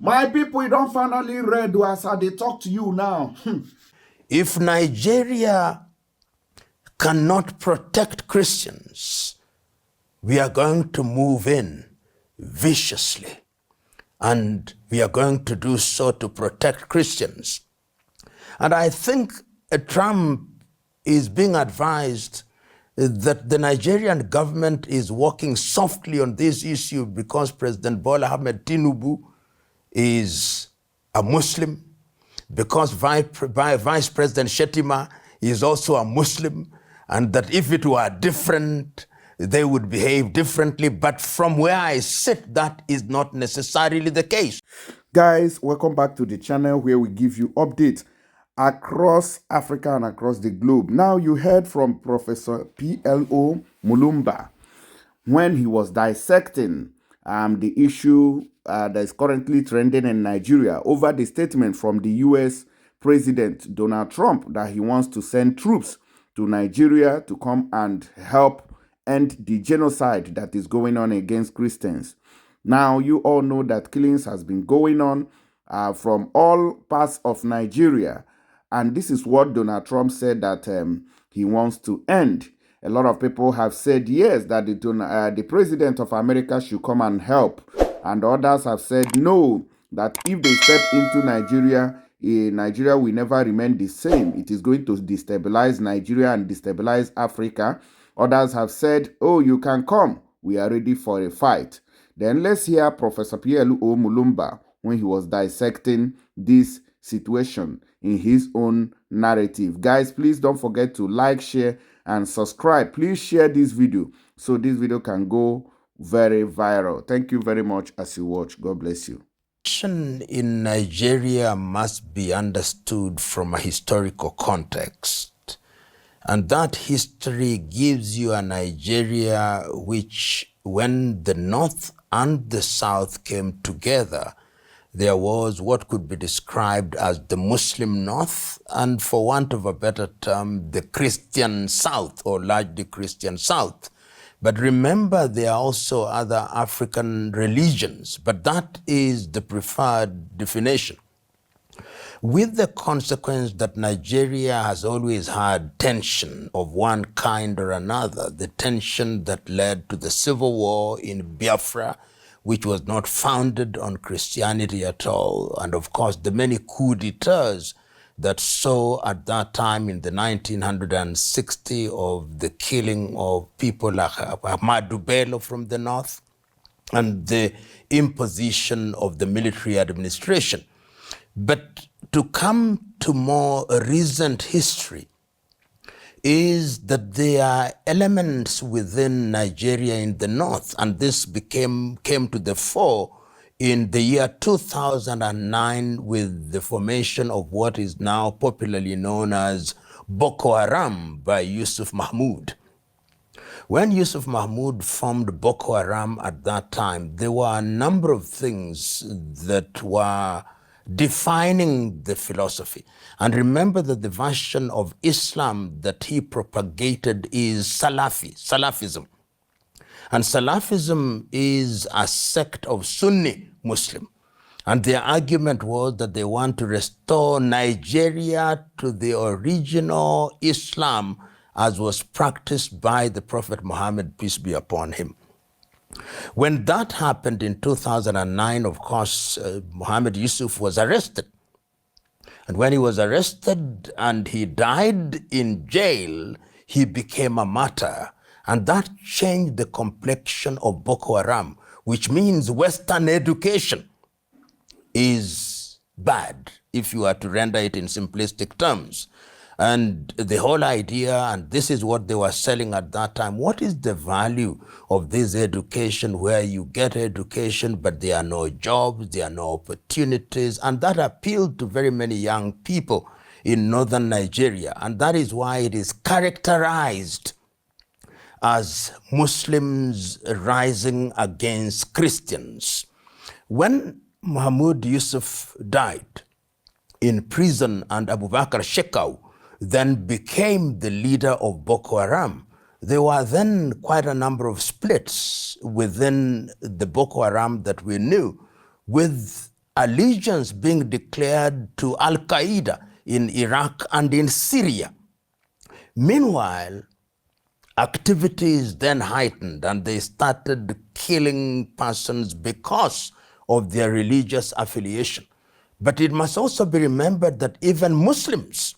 My people, you don't finally read as they talk to you now. If Nigeria cannot protect Christians, we are going to move in viciously. And we are going to do so to protect Christians. And I think Trump is being advised that the Nigerian government is working softly on this issue because President Bola Ahmed Tinubu is a Muslim, because Vice President Shetima is also a Muslim, and that if it were different, they would behave differently. But from where I sit, that is not necessarily the case. Guys, welcome back to the channel where we give you updates across Africa and across the globe. Now, you heard from Professor Plo Mulumba when he was dissecting the issue that is currently trending in Nigeria over the statement from the US President Donald Trump that he wants to send troops to Nigeria to come and help end the genocide that is going on against Christians. Now, you all know that killings has been going on from all parts of Nigeria. And this is what Donald Trump said that he wants to end. A lot of people have said, yes, that the president of America should come and help. And others have said, no, that if they step into Nigeria, Nigeria will never remain the same. It is going to destabilize Nigeria and destabilize Africa. Others have said, oh, you can come. We are ready for a fight. Then let's hear Professor Plo Mulumba when he was dissecting this situation in his own narrative. Guys, please don't forget to like, share, and subscribe. Please share this video so this video can go very viral. Thank you very much as you watch. God bless you. In Nigeria must be understood from a historical context. And that history gives you a Nigeria which, when the North and the South came together, there was what could be described as the Muslim North, and for want of a better term, the Christian South, or largely Christian South. But remember, there are also other African religions, but that is the preferred definition. With the consequence that Nigeria has always had tension of one kind or another, the tension that led to the civil war in Biafra, which was not founded on Christianity at all, and of course the many coups d'etats that saw at that time in the 1960 of the killing of people like Ahmadu Bello from the north and the imposition of the military administration. But to come to more recent history is that there are elements within Nigeria in the north, and this came to the fore in the year 2009 with the formation of what is now popularly known as Boko Haram by Yusuf Mahmoud. When Yusuf Mahmoud formed Boko Haram at that time, there were a number of things that were defining the philosophy. And remember that the version of Islam that he propagated is Salafism. And Salafism is a sect of Sunni Muslim. And their argument was that they want to restore Nigeria to the original Islam as was practiced by the Prophet Muhammad, peace be upon him. When that happened in 2009, of course, Muhammad Yusuf was arrested. And when he was arrested and he died in jail, he became a martyr. And that changed the complexion of Boko Haram, which means Western education is bad, if you are to render it in simplistic terms. And the whole idea, and this is what they were selling at that time, what is the value of this education where you get education, but there are no jobs, there are no opportunities, and that appealed to very many young people in northern Nigeria. And that is why it is characterized as Muslims rising against Christians. When Mahmoud Yusuf died in prison and Abu Bakr Shekau then became the leader of Boko Haram, there were then quite a number of splits within the Boko Haram that we knew, with allegiance being declared to Al-Qaeda in Iraq and in Syria. Meanwhile, activities then heightened and they started killing persons because of their religious affiliation. But it must also be remembered that even Muslims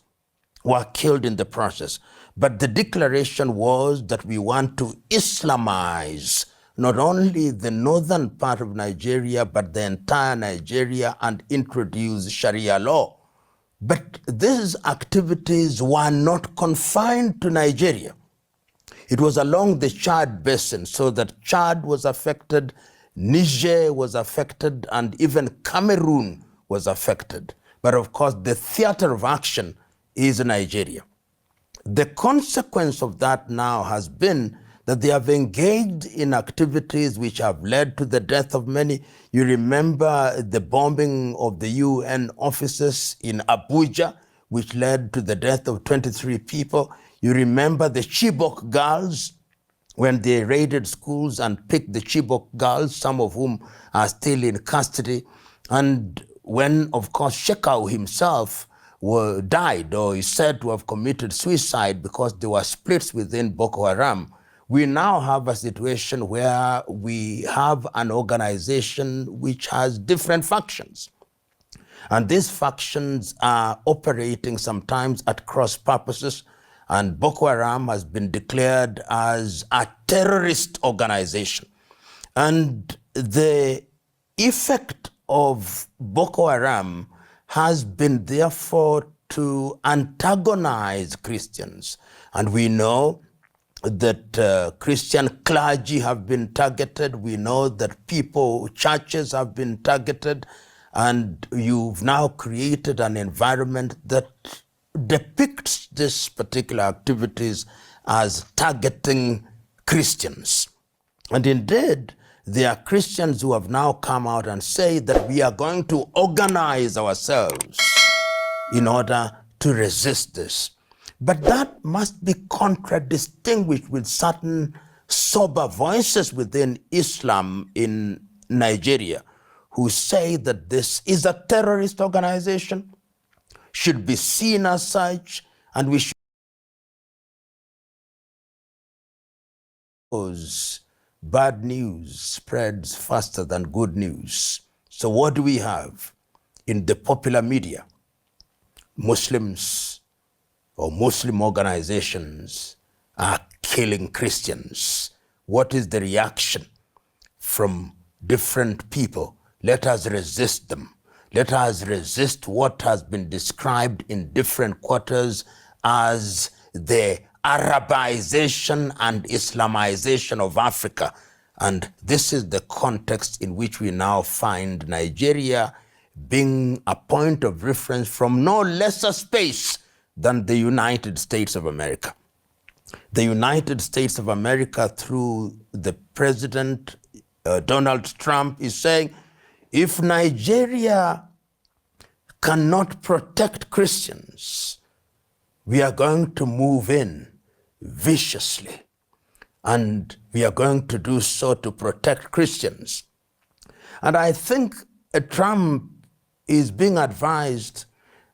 were killed in the process. But the declaration was that we want to Islamize not only the northern part of Nigeria, but the entire Nigeria and introduce Sharia law. But these activities were not confined to Nigeria. It was along the Chad basin, so that Chad was affected, Niger was affected, and even Cameroon was affected. But of course, the theater of action is Nigeria. The consequence of that now has been that they have engaged in activities which have led to the death of many. You remember the bombing of the UN offices in Abuja, which led to the death of 23 people. You remember the Chibok girls, when they raided schools and picked the Chibok girls, some of whom are still in custody. And when, of course, Shekau himself died or is said to have committed suicide because there were splits within Boko Haram, we now have a situation where we have an organization which has different factions. And these factions are operating sometimes at cross purposes. And Boko Haram has been declared as a terrorist organization. And the effect of Boko Haram has been therefore to antagonize Christians. And we know that Christian clergy have been targeted. We know that churches have been targeted. And you've now created an environment that depicts these particular activities as targeting Christians. And indeed, there are Christians who have now come out and say that we are going to organize ourselves in order to resist this. But that must be contradistinguished with certain sober voices within Islam in Nigeria who say that this is a terrorist organization, should be seen as such, and we should because bad news spreads faster than good news. So what do we have in the popular media? Muslims or Muslim organizations are killing Christians. What is the reaction from different people? Let us resist them. Let us resist what has been described in different quarters as the Arabization and Islamization of Africa. And this is the context in which we now find Nigeria being a point of reference from no lesser space than the United States of America. The United States of America, through the President Donald Trump, is saying, if Nigeria cannot protect Christians, we are going to move in viciously, and we are going to do so to protect Christians. And I think Trump is being advised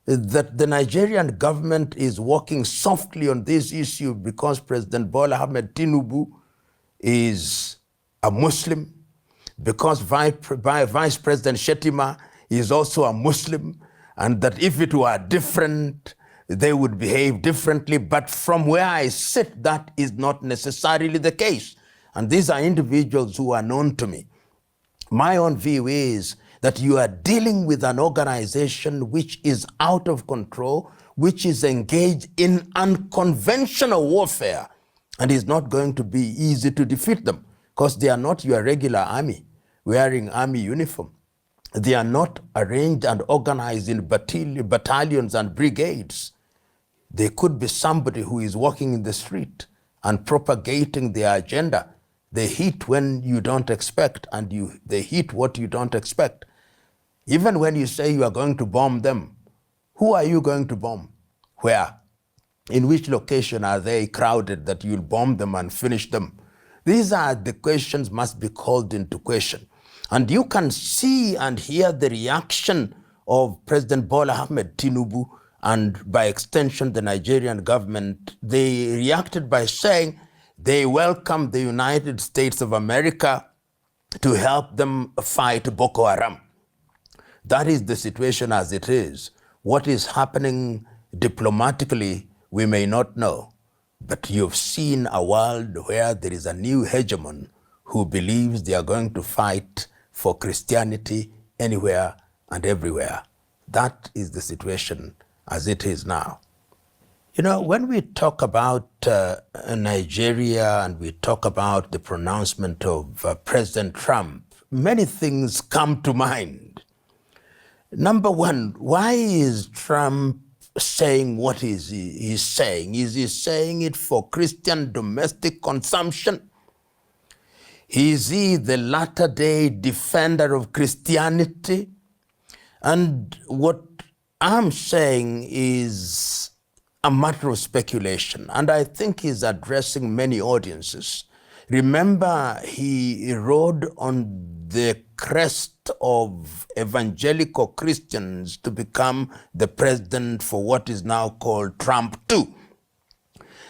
that the Nigerian government is working softly on this issue because President Bola Ahmed Tinubu is a Muslim, because Vice President Shetima is also a Muslim, and that if it were different, they would behave differently. But from where I sit, that is not necessarily the case. And these are individuals who are known to me. My own view is that you are dealing with an organization which is out of control, which is engaged in unconventional warfare, and is not going to be easy to defeat them because they are not your regular army wearing army uniform. They are not arranged and organized in battalions and brigades. They could be somebody who is walking in the street and propagating their agenda. They hit when you don't expect, and they hit what you don't expect. Even when you say you are going to bomb them, who are you going to bomb? Where? In which location are they crowded that you'll bomb them and finish them? These are the questions must be called into question. And you can see and hear the reaction of President Bola Ahmed Tinubu and by extension the Nigerian government. They reacted by saying they welcome the United States of America to help them fight Boko Haram. That is the situation as it is. What is happening diplomatically, we may not know. But you've seen a world where there is a new hegemon who believes they are going to fight for Christianity anywhere and everywhere. That is the situation as it is now. You know, when we talk about Nigeria and we talk about the pronouncement of President Trump, many things come to mind. Number one, why is Trump saying what is he's saying? Is he saying it for Christian domestic consumption? Is he the latter-day defender of Christianity? And what I'm saying is a matter of speculation, and I think he's addressing many audiences. Remember, he rode on the crest of evangelical Christians to become the president for what is now called Trump 2.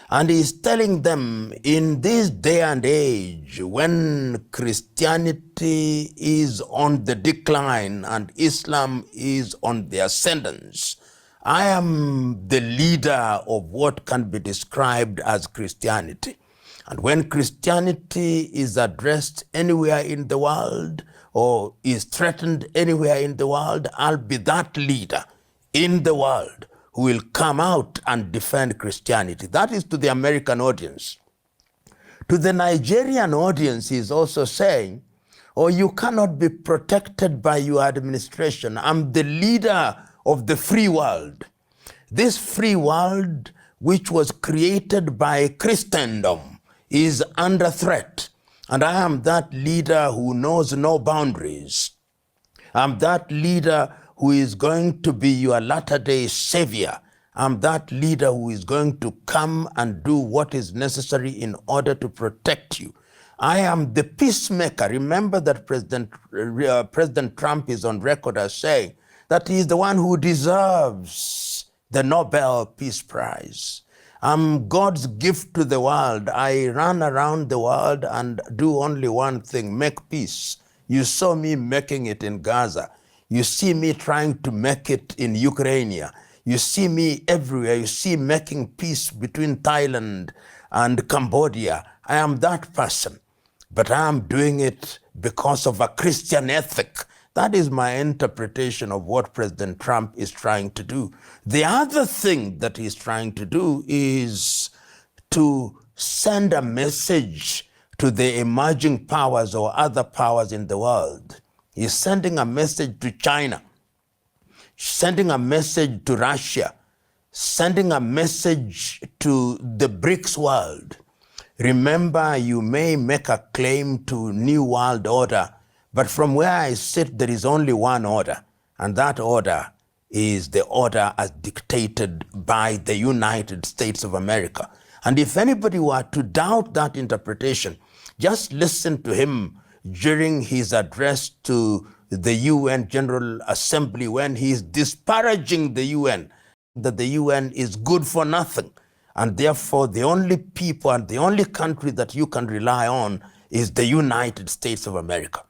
And he's telling them in this day and age when Christianity is on the decline and Islam is on the ascendance, I am the leader of what can be described as Christianity. And when Christianity is addressed anywhere in the world or is threatened anywhere in the world, I'll be that leader in the world who will come out and defend Christianity. That is to the American audience. To the Nigerian audience, he is also saying, oh, you cannot be protected by your administration. I'm the leader of the free world. This free world, which was created by Christendom, is under threat. And I am that leader who knows no boundaries. I'm that leader who is going to be your latter-day savior. I'm that leader who is going to come and do what is necessary in order to protect you. I am the peacemaker. Remember that President Trump is on record as saying that he is the one who deserves the Nobel Peace Prize. I'm God's gift to the world. I run around the world and do only one thing, make peace. You saw me making it in Gaza. You see me trying to make it in Ukraine. You see me everywhere. You see making peace between Thailand and Cambodia. I am that person, but I am doing it because of a Christian ethic. That is my interpretation of what President Trump is trying to do. The other thing that he's trying to do is to send a message to the emerging powers or other powers in the world. He's sending a message to China, sending a message to Russia, sending a message to the BRICS world. Remember, you may make a claim to New World Order, but from where I sit, there is only one order, and that order is the order as dictated by the United States of America. And if anybody were to doubt that interpretation, just listen to him during his address to the UN General Assembly when he is disparaging the UN, that the UN is good for nothing. And therefore, the only people and the only country that you can rely on is the United States of America.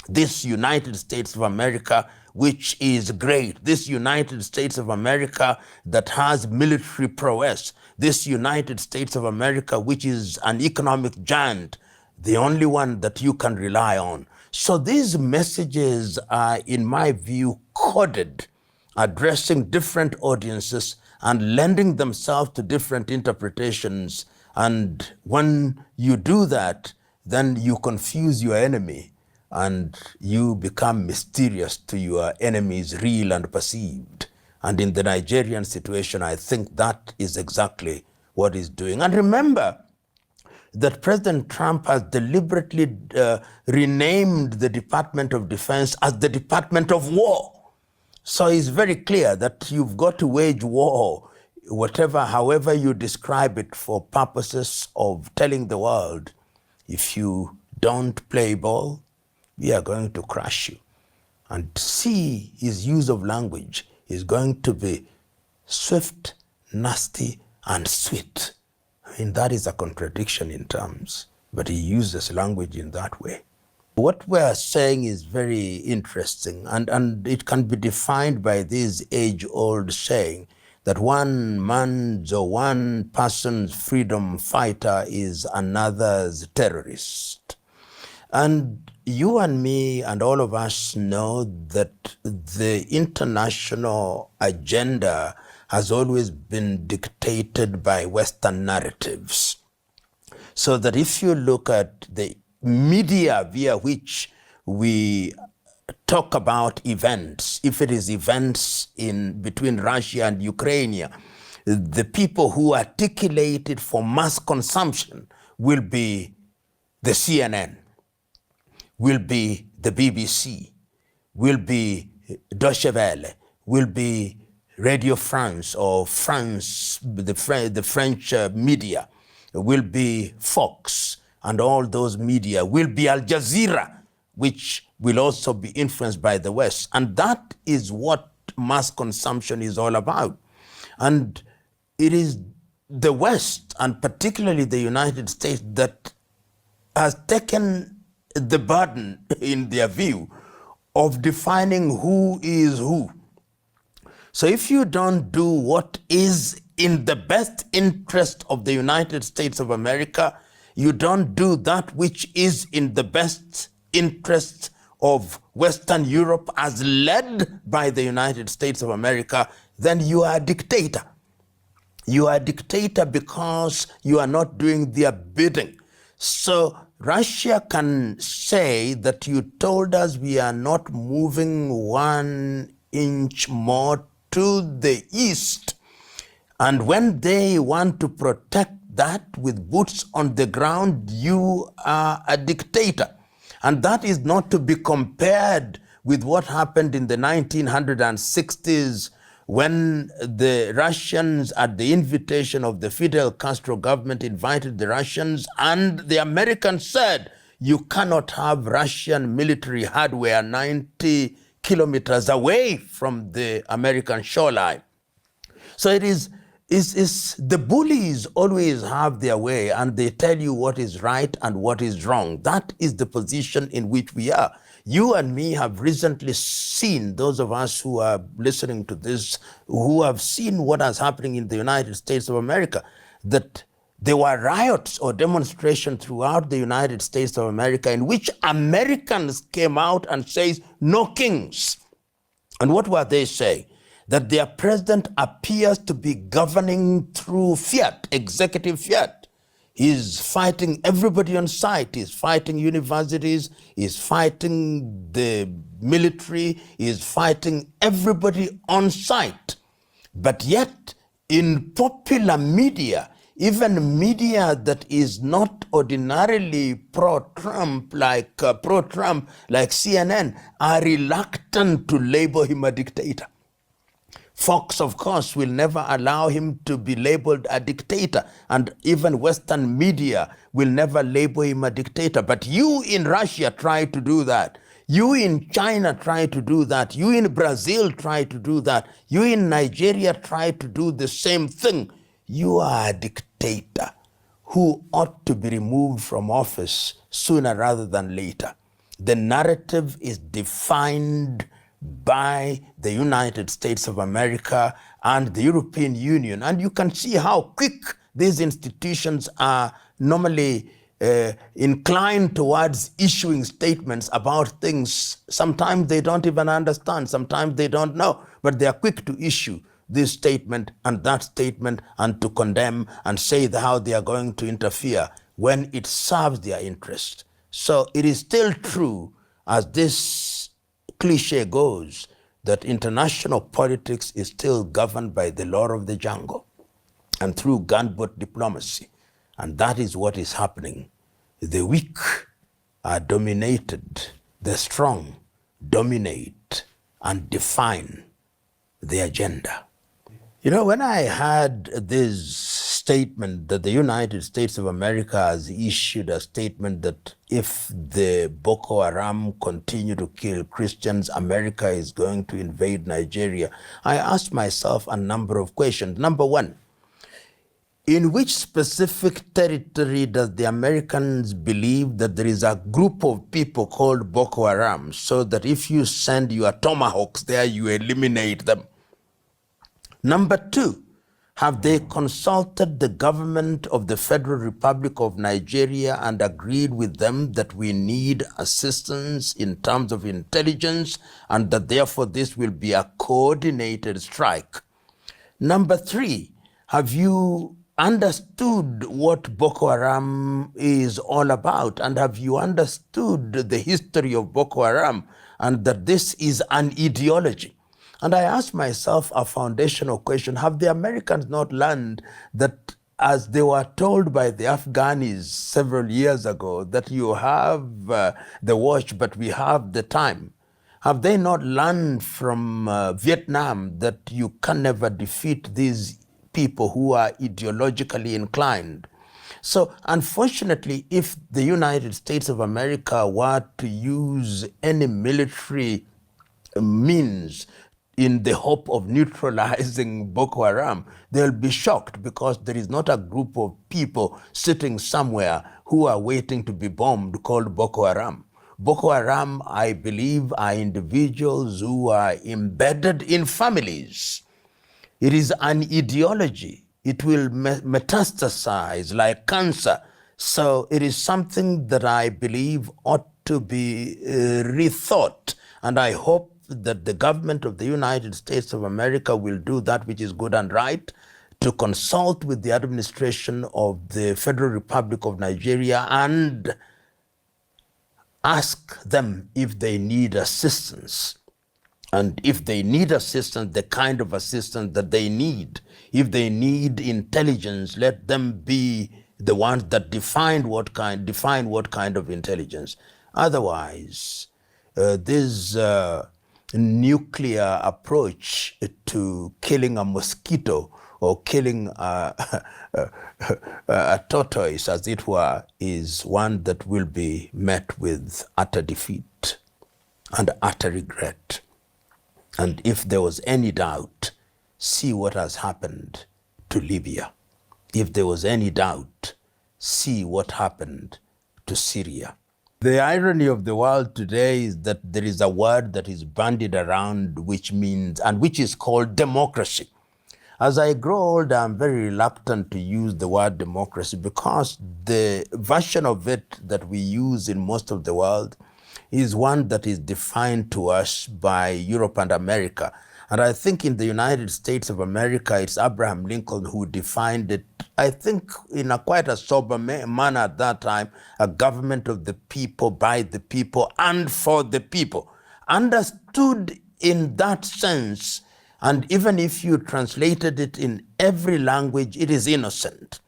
This United States of America, which is great, this United States of America that has military prowess, this United States of America, which is an economic giant, the only one that you can rely on. So these messages are, in my view, coded, addressing different audiences and lending themselves to different interpretations. And when you do that, then you confuse your enemy and you become mysterious to your enemies, real and perceived. And in the Nigerian situation, I think that is exactly what he's doing. And remember that President Trump has deliberately renamed the Department of Defense as the Department of War. So it's very clear that you've got to wage war, however you describe it, for purposes of telling the world, if you don't play ball, we are going to crush you. And C, his use of language is going to be swift, nasty, and sweet. I mean, that is a contradiction in terms, but he uses language in that way. What we're saying is very interesting, and it can be defined by this age-old saying that one man's or one person's freedom fighter is another's terrorist. And you and me and all of us know that the international agenda has always been dictated by Western narratives. So that if you look at the media via which we talk about events, if it is events between Russia and Ukraine, the people who articulate it for mass consumption will be the CNN, will be the BBC, will be Deutsche Welle, will be Radio France or France, the French media, will be Fox, and all those media will be Al Jazeera, which will also be influenced by the West. And that is what mass consumption is all about. And it is the West, and particularly the United States, that has taken the burden, in their view, of defining who is who. So if you don't do what is in the best interest of the United States of America, you don't do that which is in the best interest of Western Europe as led by the United States of America, then you are a dictator. You are a dictator because you are not doing their bidding. So Russia can say that you told us we are not moving 1 inch more to the east. And when they want to protect that with boots on the ground, you are a dictator. And that is not to be compared with what happened in the 1960s when the Russians, at the invitation of the Fidel Castro government, invited the Russians, and the Americans said, you cannot have Russian military hardware 90 kilometers away from the American shoreline. So it is the bullies always have their way, and they tell you what is right and what is wrong. That is the position in which we are. You and me have recently seen, those of us who are listening to this, who have seen what is happening in the United States of America, that there were riots or demonstrations throughout the United States of America in which Americans came out and says, no kings. And what were they saying? That their president appears to be governing through fiat, executive fiat. He's fighting everybody on site. He's fighting universities. He's fighting the military. He's fighting everybody on site. But yet, in popular media, even media that is not ordinarily pro-Trump like CNN, are reluctant to label him a dictator. Fox, of course, will never allow him to be labeled a dictator, and even Western media will never label him a dictator. But you in Russia try to do that. You in China try to do that. You in Brazil try to do that. You in Nigeria try to do the same thing. You are a dictator who ought to be removed from office sooner rather than later. The narrative is defined by the United States of America and the European Union. And you can see how quick these institutions are normally inclined towards issuing statements about things. Sometimes they don't even understand, sometimes they don't know, but they are quick to issue this statement and that statement and to condemn and say how they are going to interfere when it serves their interest. So it is still true, as this cliche goes, that international politics is still governed by the law of the jungle and through gunboat diplomacy. And that is what is happening. The weak are dominated, the strong dominate and define the agenda. You know, when I heard this statement that the United States of America has issued a statement that if the Boko Haram continue to kill Christians, America is going to invade Nigeria, I asked myself a number of questions. Number one, in which specific territory does the Americans believe that there is a group of people called Boko Haram, so that if you send your tomahawks there, you eliminate them? Number two, have they consulted the government of the Federal Republic of Nigeria and agreed with them that we need assistance in terms of intelligence and that therefore this will be a coordinated strike? Number three, have you understood what Boko Haram is all about, and have you understood the history of Boko Haram and that this is an ideology? And I asked myself a foundational question: have the Americans not learned that, as they were told by the Afghans several years ago, that you have the watch but we have the time? Have they not learned from Vietnam that you can never defeat these people who are ideologically inclined? So unfortunately, if the United States of America were to use any military means in the hope of neutralizing Boko Haram, they'll be shocked, because there is not a group of people sitting somewhere who are waiting to be bombed called Boko Haram. Boko Haram, I believe, are individuals who are embedded in families. It is an ideology. It will metastasize like cancer. So it is something that I believe ought to be rethought. And I hope that the government of the United States of America will do that which is good and right, to consult with the administration of the Federal Republic of Nigeria and ask them if they need assistance. And if they need assistance, the kind of assistance that they need. If they need intelligence, let them be the ones that define what kind of intelligence. Otherwise, this nuclear approach to killing a mosquito or killing a tortoise, as it were, is one that will be met with utter defeat and utter regret. And if there was any doubt, see what has happened to Libya. If there was any doubt, see what happened to Syria. The irony of the world today is that there is a word that is bandied around which means, and which is called democracy. As I grow older, I'm very reluctant to use the word democracy, because the version of it that we use in most of the world is one that is defined to us by Europe and America. And I think in the United States of America, it's Abraham Lincoln who defined it, I think in a quite a sober manner at that time: a government of the people, by the people, and for the people. Understood in that sense, and even if you translated it in every language, it is innocent.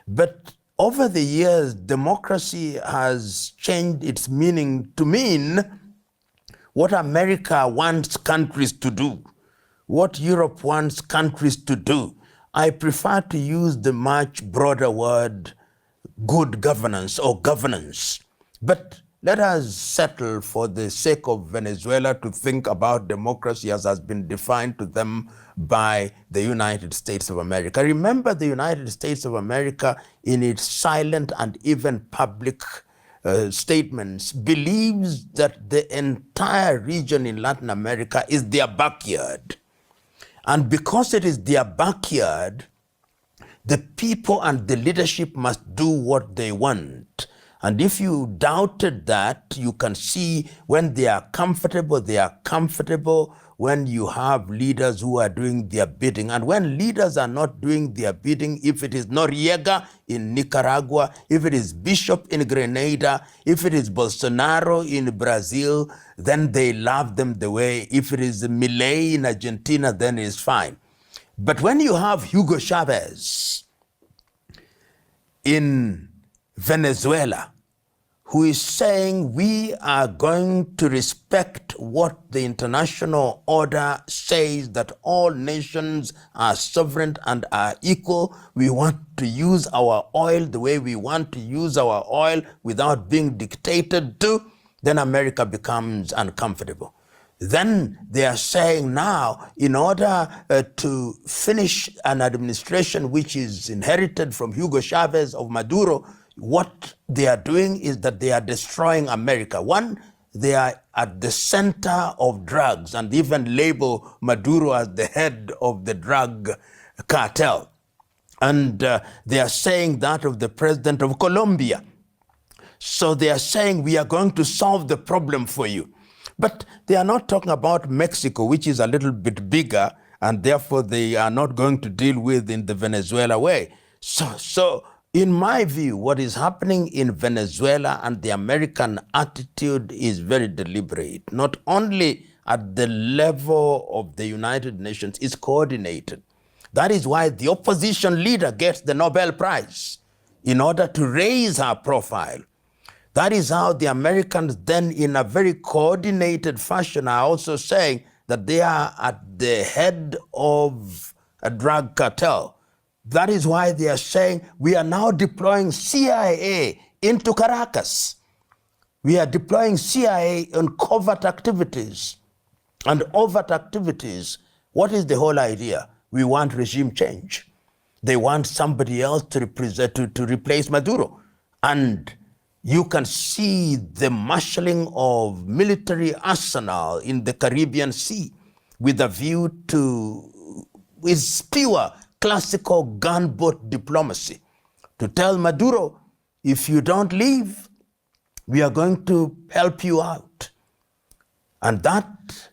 But over the years, democracy has changed its meaning to mean what America wants countries to do, what Europe wants countries to do. I prefer to use the much broader word good governance or governance. But let us settle, for the sake of Venezuela, to think about democracy as has been defined to them by the United States of America. Remember, the United States of America, in its silent and even public statements, believes that the entire region in Latin America is their backyard. And because it is their backyard, the people and the leadership must do what they want. And if you doubted that, you can see when they are comfortable, they are comfortable. When you have leaders who are doing their bidding, and when leaders are not doing their bidding, if it is Noriega in Nicaragua, if it is Bishop in Grenada, if it is Bolsonaro in Brazil, then they love them the way. If it is Milei in Argentina, then it's fine. But when you have Hugo Chavez in Venezuela, who is saying we are going to respect what the international order says, that all nations are sovereign and are equal. We want to use our oil the way we want to use our oil without being dictated to, then America becomes uncomfortable. Then they are saying now, in order to finish an administration which is inherited from Hugo Chavez of Maduro, what they are doing is that they are destroying America. One, they are at the center of drugs and even label Maduro as the head of the drug cartel. And they are saying that of the president of Colombia. So they are saying we are going to solve the problem for you. But they are not talking about Mexico, which is a little bit bigger, and therefore they are not going to deal with in the Venezuela way. So in my view, what is happening in Venezuela and the American attitude is very deliberate. Not only at the level of the United Nations, it's coordinated. That is why the opposition leader gets the Nobel Prize, in order to raise her profile. That is how the Americans then, in a very coordinated fashion, are also saying that they are at the head of a drug cartel. That is why they are saying we are now deploying CIA into Caracas. We are deploying CIA on covert activities. And overt activities, what is the whole idea? We want regime change. They want somebody else to replace Maduro. And you can see the marshalling of military arsenal in the Caribbean Sea with a view to, with pure classical gunboat diplomacy, to tell Maduro, if you don't leave, we are going to help you out. And that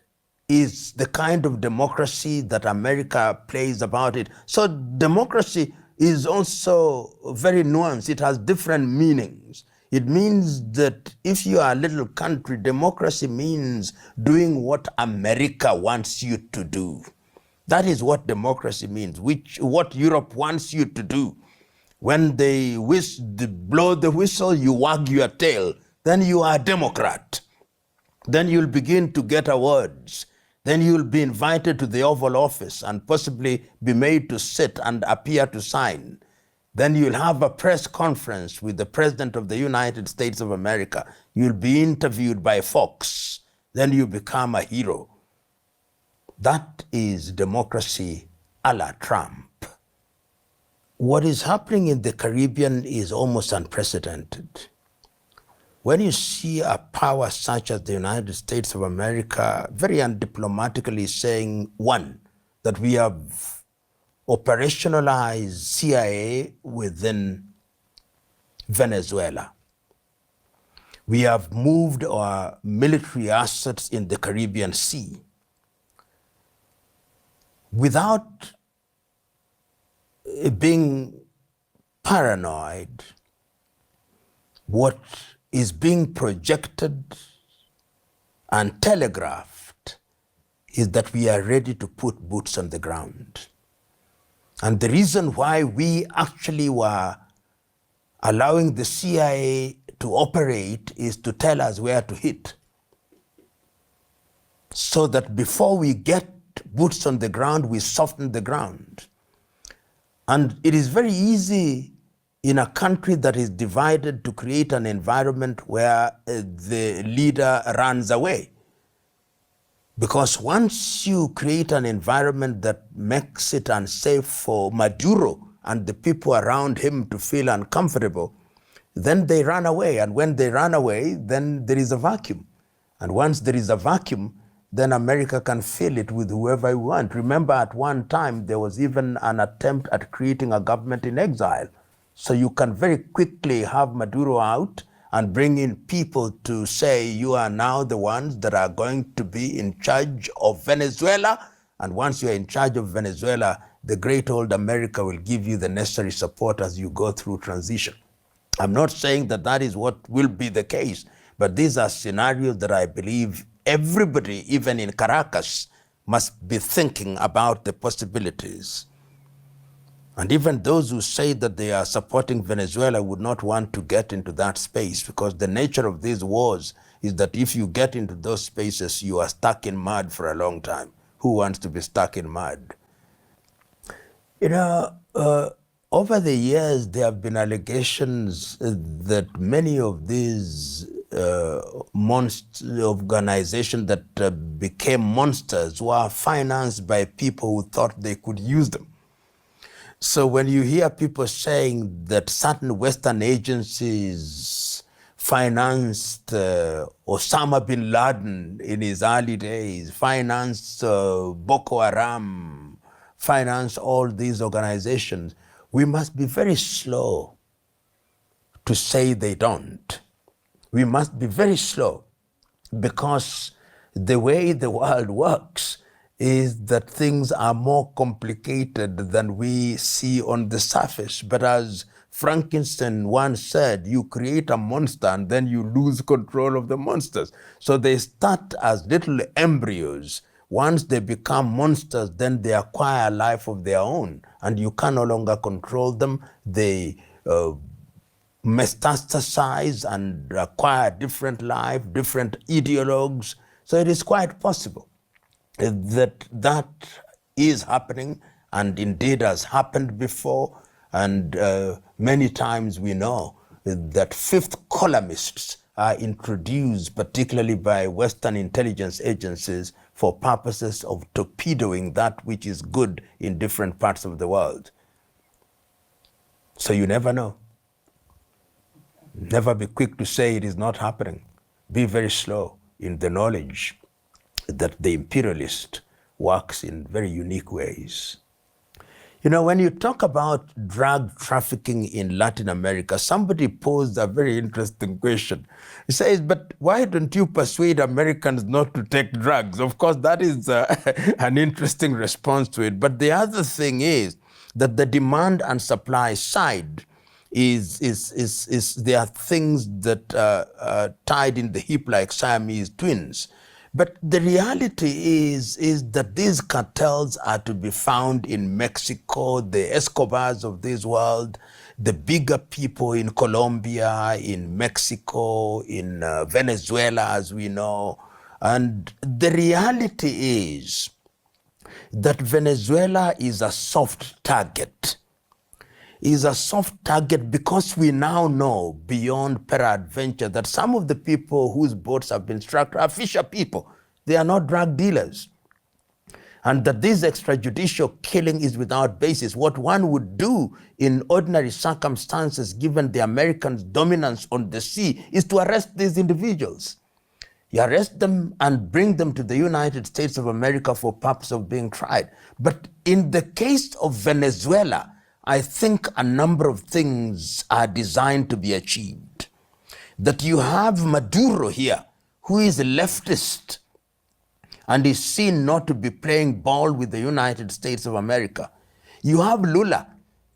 is the kind of democracy that America plays about it. So democracy is also very nuanced. It has different meanings. It means that if you are a little country, democracy means doing what America wants you to do. That is what democracy means, what Europe wants you to do. When they blow the whistle, you wag your tail. Then you are a Democrat. Then you'll begin to get awards. Then you'll be invited to the Oval Office and possibly be made to sit and appear to sign. Then you'll have a press conference with the President of the United States of America. You'll be interviewed by Fox. Then you become a hero. That is democracy a la Trump. What is happening in the Caribbean is almost unprecedented. When you see a power such as the United States of America very undiplomatically saying, one, that we have operationalized CIA within Venezuela. We have moved our military assets in the Caribbean Sea without being paranoid. What is being projected and telegraphed is that we are ready to put boots on the ground. And the reason why we actually were allowing the CIA to operate is to tell us where to hit, so that before we get boots on the ground, we soften the ground. And it is very easy in a country that is divided to create an environment where the leader runs away. Because once you create an environment that makes it unsafe for Maduro and the people around him to feel uncomfortable, then they run away. And when they run away, then there is a vacuum. And once there is a vacuum, then America can fill it with whoever you want. Remember, at one time, there was even an attempt at creating a government in exile. So you can very quickly have Maduro out and bring in people to say, you are now the ones that are going to be in charge of Venezuela. And once you're in charge of Venezuela, the great old America will give you the necessary support as you go through transition. I'm not saying that that is what will be the case, but these are scenarios that I believe everybody, even in Caracas, must be thinking about the possibilities. And even those who say that they are supporting Venezuela would not want to get into that space, because the nature of these wars is that if you get into those spaces, you are stuck in mud for a long time. Who wants to be stuck in mud? You know, over the years, there have been allegations that many of these organizations that became monsters were financed by people who thought they could use them. So when you hear people saying that certain Western agencies financed Osama bin Laden in his early days, financed Boko Haram, financed all these organizations, we must be very slow to say they don't. We must be very slow, because the way the world works is that things are more complicated than we see on the surface. But as Frankenstein once said, you create a monster and then you lose control of the monsters. So they start as little embryos. Once they become monsters, then they acquire a life of their own, and you can no longer control them. They metastasize and acquire different life, different ideologues. So it is quite possible that is happening, and indeed has happened before. And many times we know that fifth columnists are introduced, particularly by Western intelligence agencies, for purposes of torpedoing that which is good in different parts of the world. So you never know. Never be quick to say it is not happening. Be very slow in the knowledge that the imperialist works in very unique ways. You know, when you talk about drug trafficking in Latin America, somebody posed a very interesting question. He says, but why don't you persuade Americans not to take drugs? Of course, that is an interesting response to it. But the other thing is that the demand and supply side is there are things that are tied in the hip like Siamese twins. But the reality is that these cartels are to be found in Mexico, the Escobars of this world, the bigger people in Colombia, in Mexico, in Venezuela, as we know. And the reality is that Venezuela is a soft target. Is a soft target because we now know beyond peradventure that some of the people whose boats have been struck are fisher people. They are not drug dealers. And that this extrajudicial killing is without basis. What one would do in ordinary circumstances, given the Americans' dominance on the sea, is to arrest these individuals. You arrest them and bring them to the United States of America for purpose of being tried. But in the case of Venezuela, I think a number of things are designed to be achieved. That you have Maduro here, who is a leftist and is seen not to be playing ball with the United States of America. You have Lula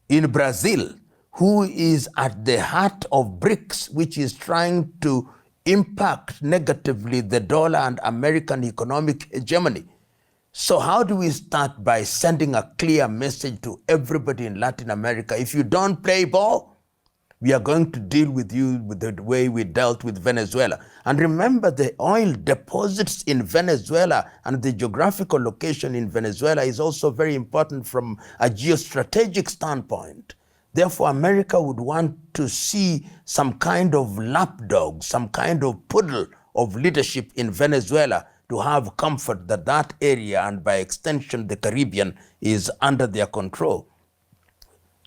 in Brazil, who is at the heart of BRICS, which is trying to impact negatively the dollar and American economic hegemony. So how do we start? By sending a clear message to everybody in Latin America: if you don't play ball, we are going to deal with you with the way we dealt with Venezuela. And remember, the oil deposits in Venezuela and the geographical location in Venezuela is also very important from a geostrategic standpoint. Therefore, America would want to see some kind of lapdog, some kind of poodle of leadership in Venezuela, to have comfort that that area, and by extension the Caribbean, is under their control.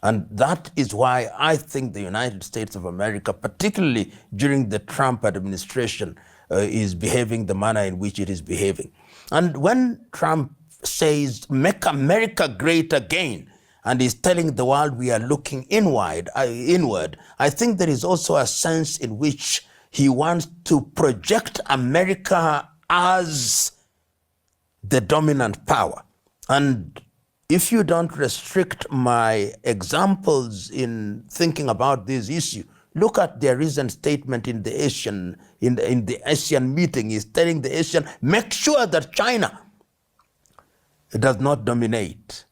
And that is why I think the United States of America, particularly during the Trump administration, is behaving the manner in which it is behaving. And when Trump says, "Make America great again," and is telling the world we are looking inward, I think there is also a sense in which he wants to project America as the dominant power. And if you don't restrict my examples in thinking about this issue, look at their recent statement in the Asian meeting. He's telling the Asian, make sure that China does not dominate.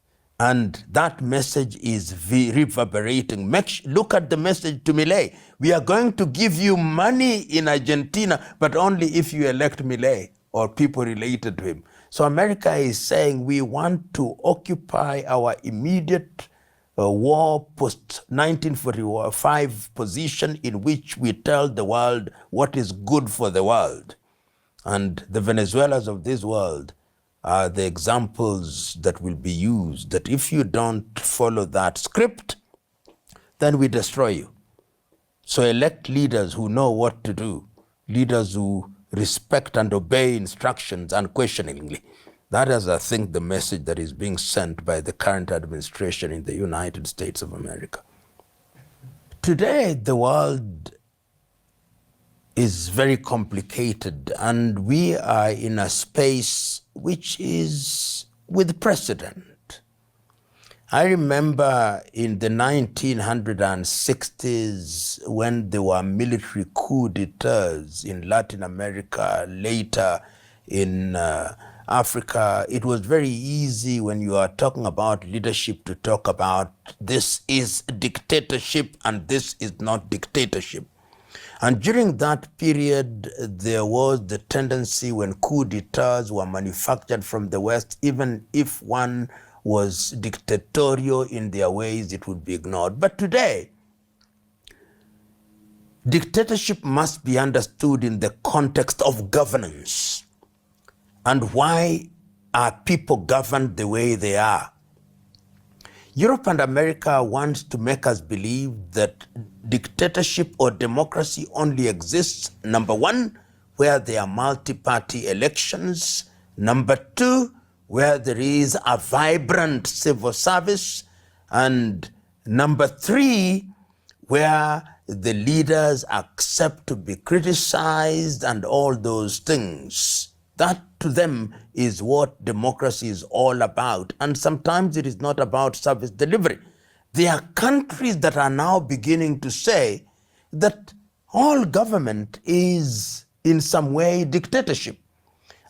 And that message is reverberating. Look at the message to Milei. We are going to give you money in Argentina, but only if you elect Milei or people related to him. So America is saying we want to occupy our immediate war post-1945 position in which we tell the world what is good for the world. And the Venezuelans of this world are the examples that will be used, that if you don't follow that script, then we destroy you. So elect leaders who know what to do, leaders who respect and obey instructions unquestioningly. That is, I think, the message that is being sent by the current administration in the United States of America. Today, the world is very complicated, and we are in a space which is with precedent. I remember in the 1960s when there were military coups d'etats in Latin America, later in Africa. It was very easy when you are talking about leadership to talk about this is dictatorship and this is not dictatorship. And during that period, there was the tendency when coups d'etats were manufactured from the West, even if one was dictatorial in their ways, it would be ignored. But today, dictatorship must be understood in the context of governance. And why are people governed the way they are? Europe and America wants to make us believe that dictatorship or democracy only exists, number one, where there are multi-party elections, number two, where there is a vibrant civil service, and number three, where the leaders accept to be criticized and all those things. That to them is what democracy is all about. And sometimes it is not about service delivery. There are countries that are now beginning to say that all government is in some way dictatorship.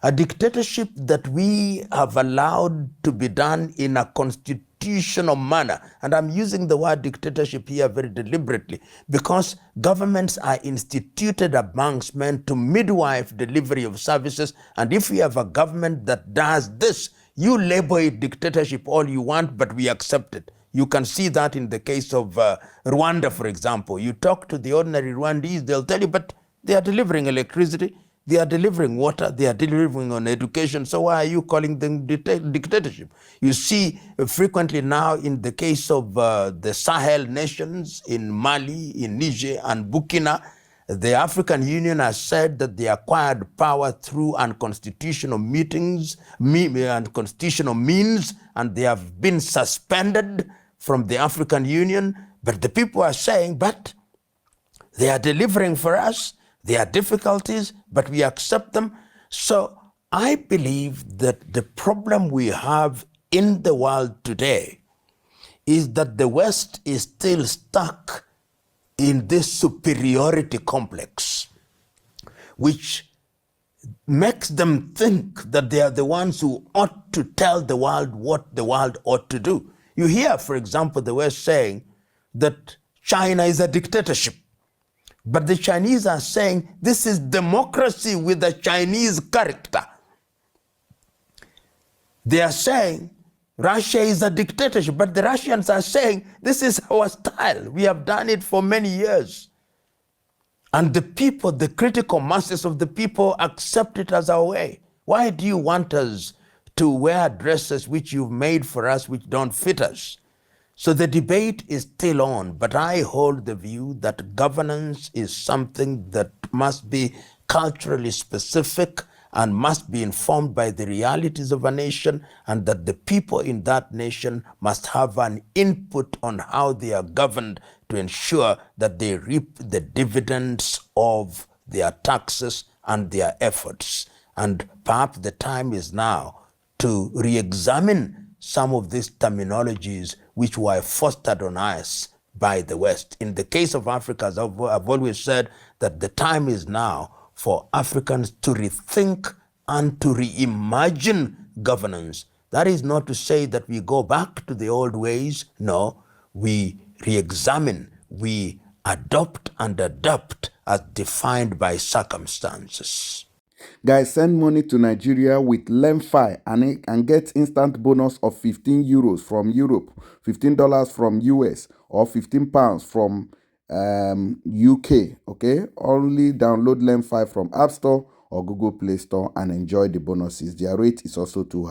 A dictatorship that we have allowed to be done in a constitutional manner. And I'm using the word dictatorship here very deliberately because governments are instituted amongst men to midwife delivery of services. And if we have a government that does this, you label it dictatorship all you want, but we accept it. You can see that in the case of Rwanda, for example. You talk to the ordinary Rwandese, they'll tell you, but they are delivering electricity. They are delivering water, they are delivering on education, so why are you calling them dictatorship? You see frequently now in the case of the Sahel nations in Mali, in Niger and Burkina, the African Union has said that they acquired power through unconstitutional means, and they have been suspended from the African Union. But the people are saying, but they are delivering for us. There are difficulties, but we accept them. So I believe that the problem we have in the world today is that the West is still stuck in this superiority complex, which makes them think that they are the ones who ought to tell the world what the world ought to do. You hear, for example, the West saying that China is a dictatorship. But the Chinese are saying this is democracy with a Chinese character. They are saying Russia is a dictatorship, but the Russians are saying this is our style. We have done it for many years. And the people, the critical masses of the people accept it as our way. Why do you want us to wear dresses which you've made for us which don't fit us? So the debate is still on, but I hold the view that governance is something that must be culturally specific and must be informed by the realities of a nation, and that the people in that nation must have an input on how they are governed to ensure that they reap the dividends of their taxes and their efforts. And perhaps the time is now to re-examine some of these terminologies which were fostered on us by the West. In the case of Africa, as I've always said, that the time is now for Africans to rethink and to reimagine governance That is not to say that we go back to the old ways. No, we re-examine, we adopt and adapt as defined by circumstances. Guys, send money to Nigeria with LEMFI and get instant bonus of 15 euros from Europe, $15 from US, or 15 pounds from UK. Okay, only download LEMFI from App Store or Google Play Store and enjoy the bonuses. Their rate is also too high.